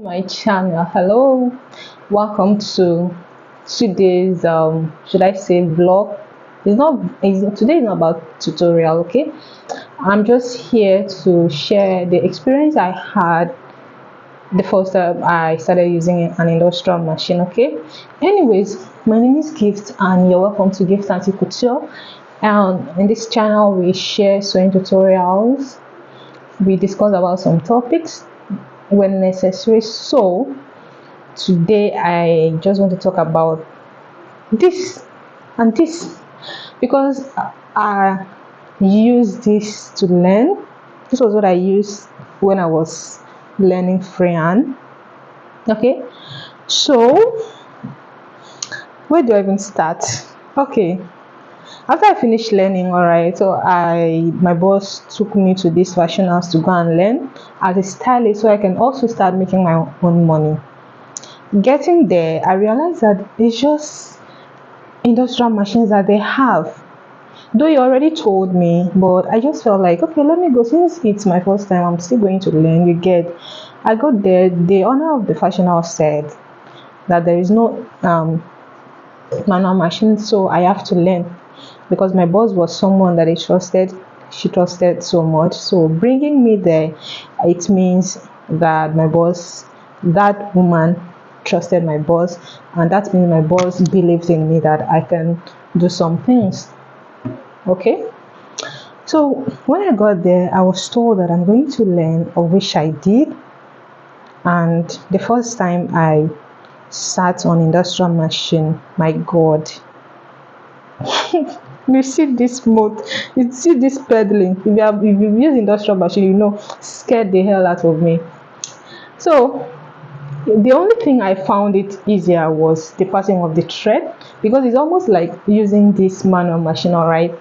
My channel. Hello, welcome to today's should I say vlog. Today is not about tutorial. Okay, I'm just here to share the experience I had the first time I started using an industrial machine. Okay, anyways, my name is Gift and you're welcome to Gift Anti Couture. And in this channel we share sewing tutorials, we discuss about some topics when necessary. So today I just want to talk about this and this because I use this to learn. This was what I used when I was learning freehand. Okay, so where do I even start? Okay, after I finished learning, all right, so my boss took me to this fashion house to go and learn as a stylist so I can also start making my own money. Getting there, I realized that it's just industrial machines that they have. Though you already told me, but I just felt like, okay, let me go. Since it's my first time, I'm still going to learn. You get, I got there. The owner of the fashion house said that there is no manual machine, so I have to learn because my boss was someone that she trusted so much. So bringing me there, it means that that woman trusted my boss, and that means my boss believes in me that I can do some things. Okay, so when I got there, I was told that I'm going to learn, of which I did. And the first time I sat on industrial machine, my God, you see this mode, you see this pedaling. If you use industrial machine, you know, scared the hell out of me. So the only thing I found it easier was the passing of the thread, because it's almost like using this manual machine. All right,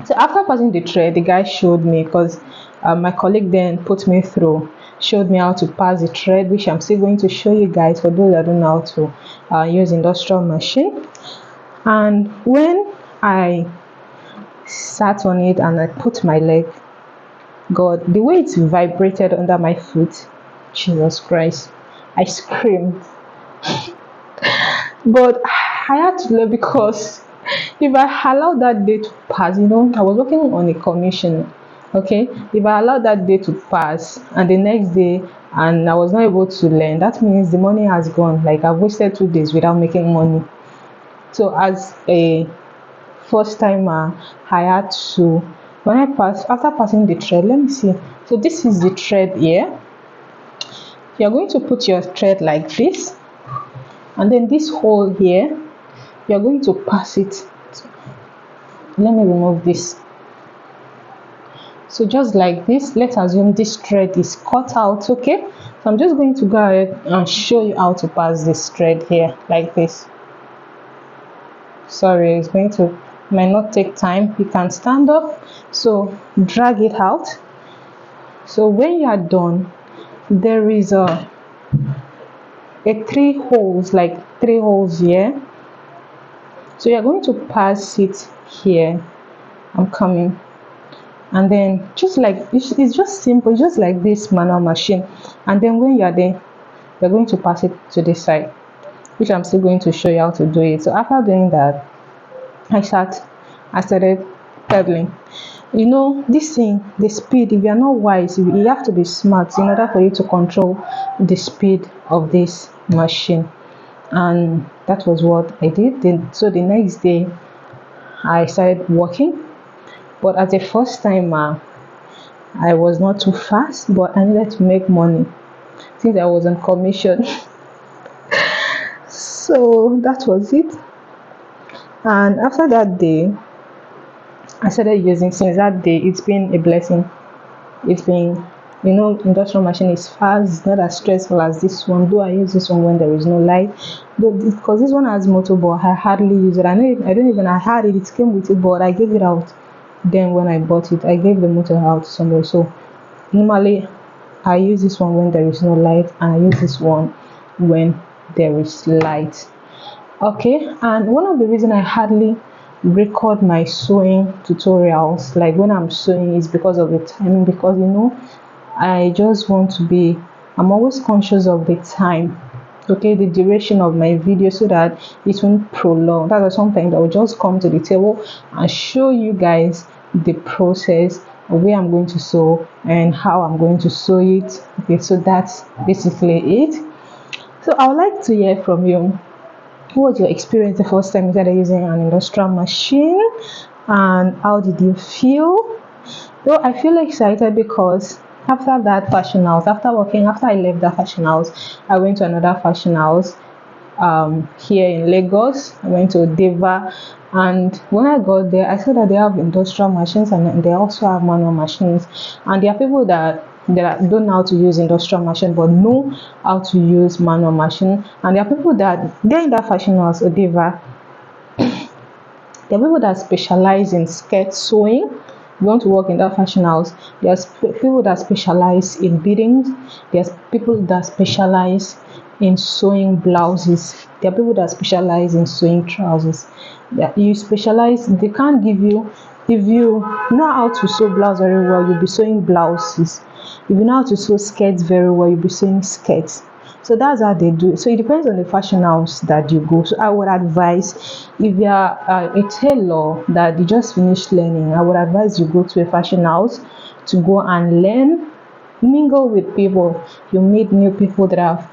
so after passing the thread, the guy showed me, because my colleague then put me through, showed me how to pass the thread, which I'm still going to show you guys for those that don't know how to use industrial machine. And when I sat on it and I put my leg, God, the way it vibrated under my foot, Jesus Christ, I screamed. But I had to learn, because if I allowed that day to pass, I was working on a commission. Okay, if I allowed that day to pass and the next day and I was not able to learn, that means the money has gone. Like, I've wasted 2 days without making money. So as a first timer, I had to, after passing the thread, let me see. So this is the thread here. You're going to put your thread like this, and then this hole here, you're going to pass it. Let me remove this. So just like this, let's assume this thread is cut out. Okay, so I'm just going to go ahead and show you how to pass this thread here like this. Sorry, might not take time. You can stand up, so drag it out. So when you are done, there is a three holes here. So you're going to pass it here. I'm coming, and then just like it's just simple, just like this manual machine. And then when you're there, you're going to pass it to this side, which I'm still going to show you how to do it. So after doing that, I started pedaling. This thing, the speed, if you're not wise, you have to be smart in order for you to control the speed of this machine. And that was what I did. So the next day I started working, but as a first timer, I was not too fast, but I needed to make money since I was on commission. So that was it. And after that day, I started using. Since that day, it's been a blessing. It's been, industrial machine is fast. It's not as stressful as this one. Though I use this one when there is no light. But because this one has motor, but I hardly use it. I had it. It came with it, but I gave it out. Then when I bought it, I gave the motor out somewhere. So normally, I use this one when there is no light, and I use this one when there is light. Okay, and one of the reasons I hardly record my sewing tutorials, like when I'm sewing, is because of the timing. Because I just want to be I'm always conscious of the time, okay, the duration of my video, so that it won't prolong. That was something that will just come to the table and show you guys the process, where I'm going to sew and how I'm going to sew it. Okay, so that's basically it. So I would like to hear from you. What was your experience the first time you started using an industrial machine, and how did you feel? Though I feel excited because after that fashion house, after I left that fashion house, I went to another fashion house here in Lagos. I went to Deva, and when I got there, I saw that they have industrial machines and they also have manual machines. And there are people that don't know how to use industrial machine but know how to use manual machine. And there are people that they're in that fashion house or Deva. There are people that specialize in skirt sewing. You want to work in that fashion house. There's people that specialize in beading. There's people that specialize in sewing blouses. There are people that specialize in sewing trousers. You specialize, they can't give you, if you know how to sew blouse very well, you'll be sewing blouses. If you know how to sew skirts very well, you'll be sewing skirts. So that's how they do it. So it depends on the fashion house that you go. So I would advise, if you are a tailor that you just finished learning, I would advise you go to a fashion house to go and learn, mingle with people. You meet new people that have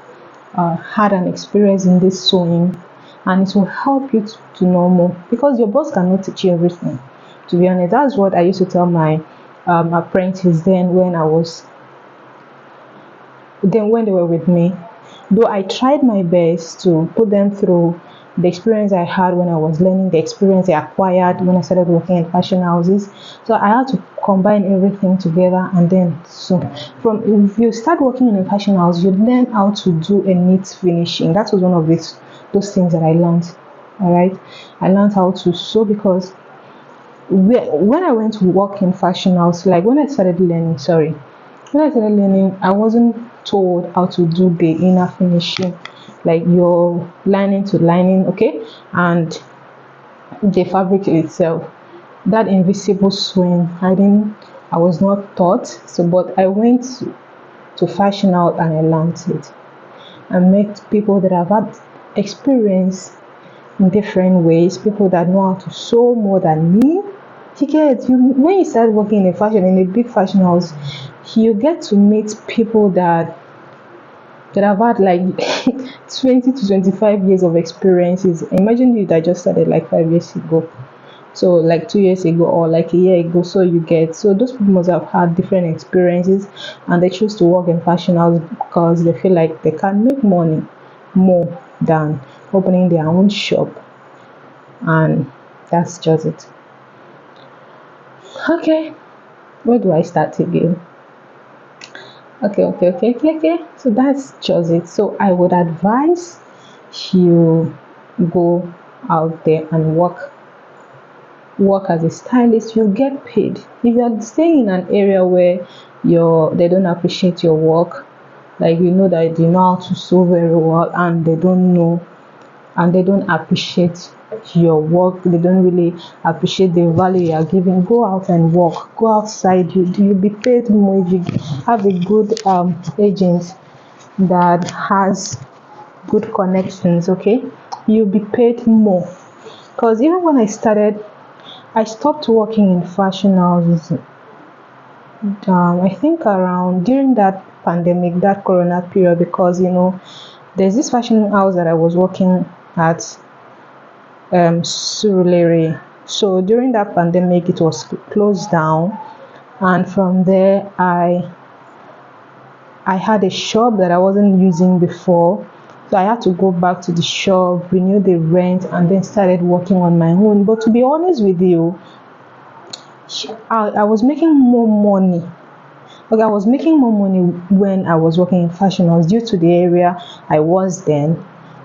had an experience in this sewing, and it will help you to know more, because your boss cannot teach you everything. To be honest, that's what I used to tell my apprentice then when they were with me. Though I tried my best to put them through the experience I had when I was learning, the experience I acquired when I started working in fashion houses. So I had to combine everything together. And then, so from if you start working in a fashion house, you learn how to do a neat finishing. That was one of those things that I learned. All right, I learned how to sew, because when I went to work in fashion house, like when I started learning, I wasn't told how to do the inner finishing, like your lining to lining, okay, and the fabric itself. That invisible sewing, I was not taught. So, but I went to fashion out and I learned it. I met people that have had experience in different ways, people that know how to sew more than me. You get, when you start working in a big fashion house, you get to meet people that have had like 20 to 25 years of experiences. Imagine you that just started like 5 years ago, so like 2 years ago or like a year ago. So those people must have had different experiences, and they choose to work in fashion house because they feel like they can make money more than opening their own shop. And that's just it. Okay, where do I start again? Okay. So that's just it. So I would advise you go out there and work as a stylist. You get paid. If you're staying in an area where they don't appreciate your work, like you know that you know how to sew very well, and they don't appreciate your work, they don't really appreciate the value you are giving, go out and work, go outside. You'll be paid more if you have a good agent that has good connections. Okay, you'll be paid more. Because even when I stopped working in fashion houses, I think around during that pandemic, that corona period, because there's this fashion house that I was working at, Surulere. So during that pandemic, it was closed down, and from there, I had a shop that I wasn't using before, so I had to go back to the shop, renew the rent, and then started working on my own. But to be honest with you, I was making more money. Okay, I was making more money when I was working in fashion house due to the area I was then,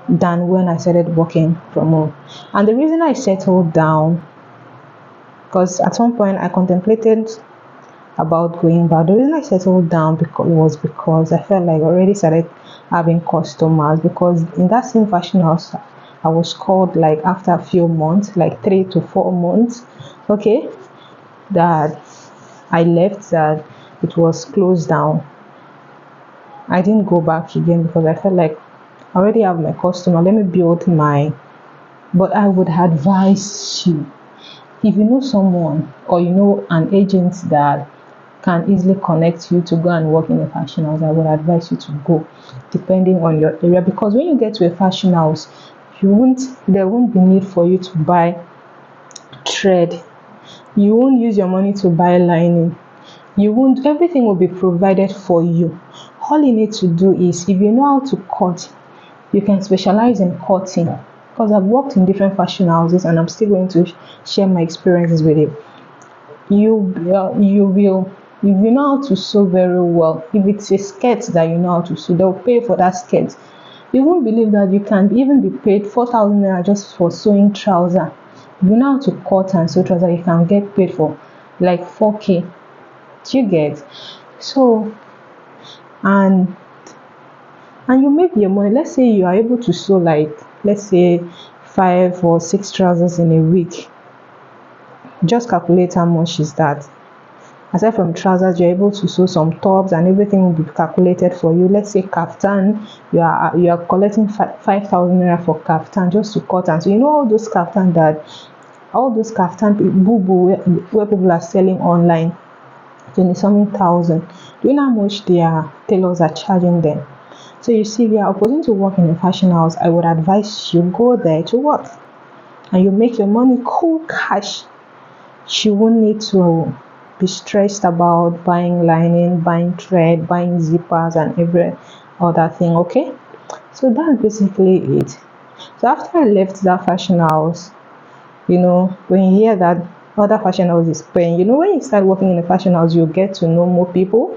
than when I started working from home. And the reason I settled down, because at some point I contemplated about going back. The reason I settled down because I felt like I already started having customers, because in that same fashion house I was called like after a few months, like 3 to 4 months, okay, that I left, that it was closed down. I didn't go back again because I felt like I already have my customer. Let me build my. But I would advise you, if you know someone or you know an agent that can easily connect you to go and work in a fashion house, I would advise you to go, depending on your area. Because when you get to a fashion house, there won't be need for you to buy thread. You won't use your money to buy lining. You won't. Everything will be provided for you. All you need to do is, if you know how to cut, you can specialize in cutting. Because I've worked in different fashion houses and I'm still going to share my experiences with you. You will, if you know how to sew very well, if it's a skirt that you know how to sew, they'll pay for that skirt. You won't believe that you can even be paid 4,000 naira just for sewing trouser. If you know how to cut and sew trouser, you can get paid for like 4K. Do you get? So, and you make your money. Let's say you are able to sew like, let's say 5 or 6 trousers in a week. Just calculate how much is that. Aside from trousers, you're able to sew some tops and everything will be calculated for you. Let's say kaftan, you are collecting 5,000 naira for kaftan just to cut. And so you know all those kaftan boo boo where people are selling online, 20 something thousand. Do you know how much their tailors are charging them? So you see, if you are opposing to work in a fashion house, I would advise you go there to work and you make your money cool cash. You won't need to be stressed about buying lining, buying thread, buying zippers and every other thing. Okay, so that's basically it. So after I left that fashion house, when you hear that other fashion house is paying, when you start working in a fashion house, you get to know more people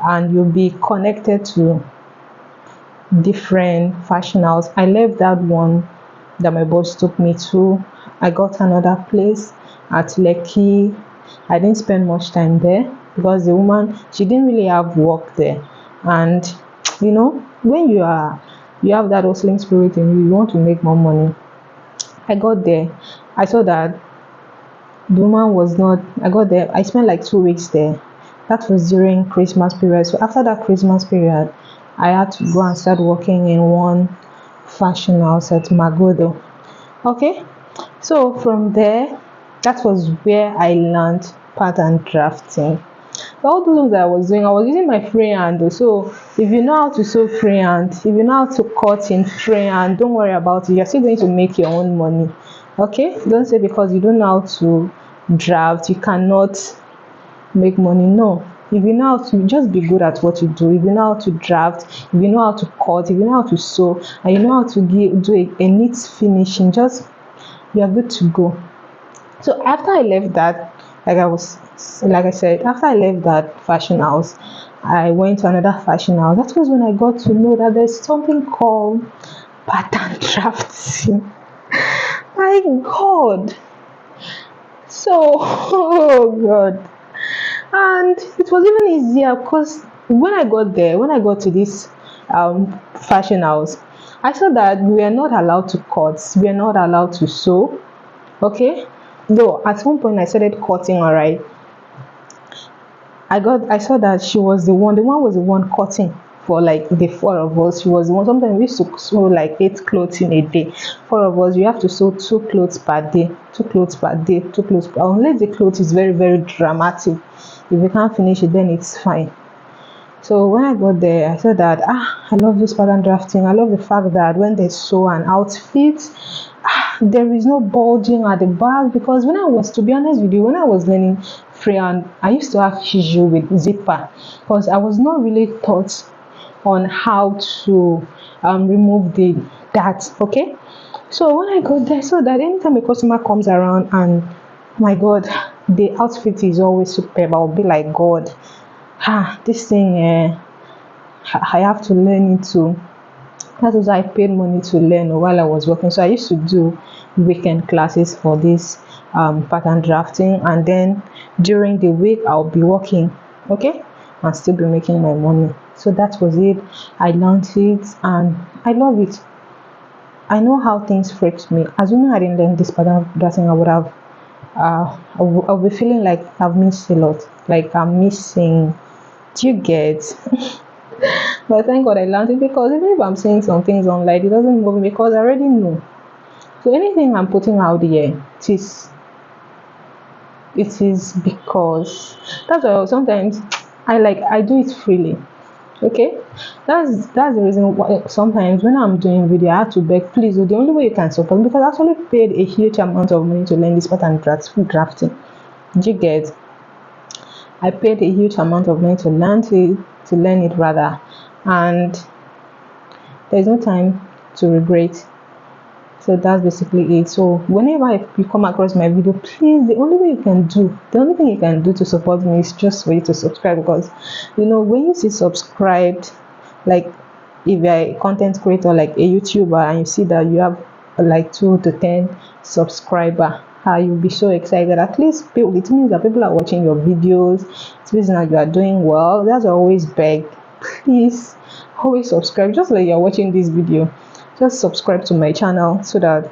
and you'll be connected to different fashion house. I left that one that my boss took me to. I got another place at Lekki. I didn't spend much time there because the woman, she didn't really have work there. And when you have that hustling spirit in you, you want to make more money. I got there. I saw that the woman was not. I got there. I spent like 2 weeks there. That was during Christmas period. So after that Christmas period, I had to go and start working in one fashion house at Magodo. Okay, so from there, that was where I learned pattern drafting. All those things that I was doing, I was using my freehand. So if you know how to sew freehand, if you know how to cut in freehand, don't worry about it. You're still going to make your own money. Okay, don't say because you don't know how to draft, you cannot make money. No, if you know how to, just be good at what you do. If you know how to draft, if you know how to cut, if you know how to sew, and you know how to do a neat finishing, just you are good to go. So after I left that, like I said, after I left that fashion house, I went to another fashion house. That was when I got to know that there's something called pattern drafting. My God. So, oh God. And it was even easier because when I got to this fashion house, I saw that we were not allowed to cut, we were not allowed to sew. Okay, though at one point I started cutting. All right, I saw that she was the one was the one cutting for like the 4 of us. She was the one. Sometimes we used to sew like 8 clothes in a day. 4 of us, you have to sew 2 clothes per day, 2 clothes per day, 2 clothes per, unless the clothes is very, very dramatic. If you can't finish it, then it's fine. So when I got there, I saw that I love this pattern drafting. I love the fact that when they sew an outfit, there is no bulging at the back. Because to be honest with you, when I was learning freehand, I used to have issue with zipper because I was not really taught on how to remove that. Okay, so when I got there, I saw that anytime a customer comes around and my God, the outfit is always superb, I'll be like, God, this thing, I have to learn it too. That was why I paid money to learn while I was working. So I used to do weekend classes for this pattern drafting, and then during the week I'll be working, okay, and still be making my money. So that was it. I learned it and I love it. I know how things freaked me. Assuming I didn't learn this pattern drafting, I would have I'll be feeling like I've missed a lot, like I'm missing. Do you get? But thank God I learned it, because even if I'm saying some things online, it doesn't move me because I already know. So anything I'm putting out there, it is because that's why sometimes I do it freely. Okay, that's the reason why sometimes when I'm doing video I have to beg, please, the only way you can support me, because I actually paid a huge amount of money to learn this pattern drafting. Do you get? I paid a huge amount of money to learn it rather, and there's no time to regret. So that's basically it. So whenever you come across my video, please, the only thing you can do to support me is just for you to subscribe, because when you see subscribed, like if you're a content creator like a YouTuber and you see that you have like 2 to 10 subscriber, you'll be so excited. At least it means that people are watching your videos. It means that you are doing well. That's why I always beg, please always subscribe. Just like you're watching this video, just subscribe to my channel so that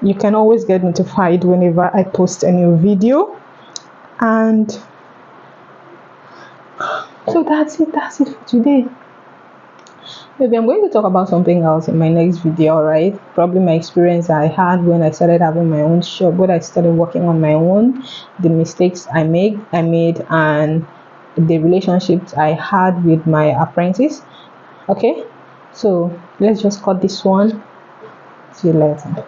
you can always get notified whenever I post a new video. And so that's it for today. Maybe I'm going to talk about something else in my next video, right? Probably my experience I had when I started having my own shop, when I started working on my own, the mistakes I made, and the relationships I had with my apprentice. Okay, so let's just cut this one. See you later.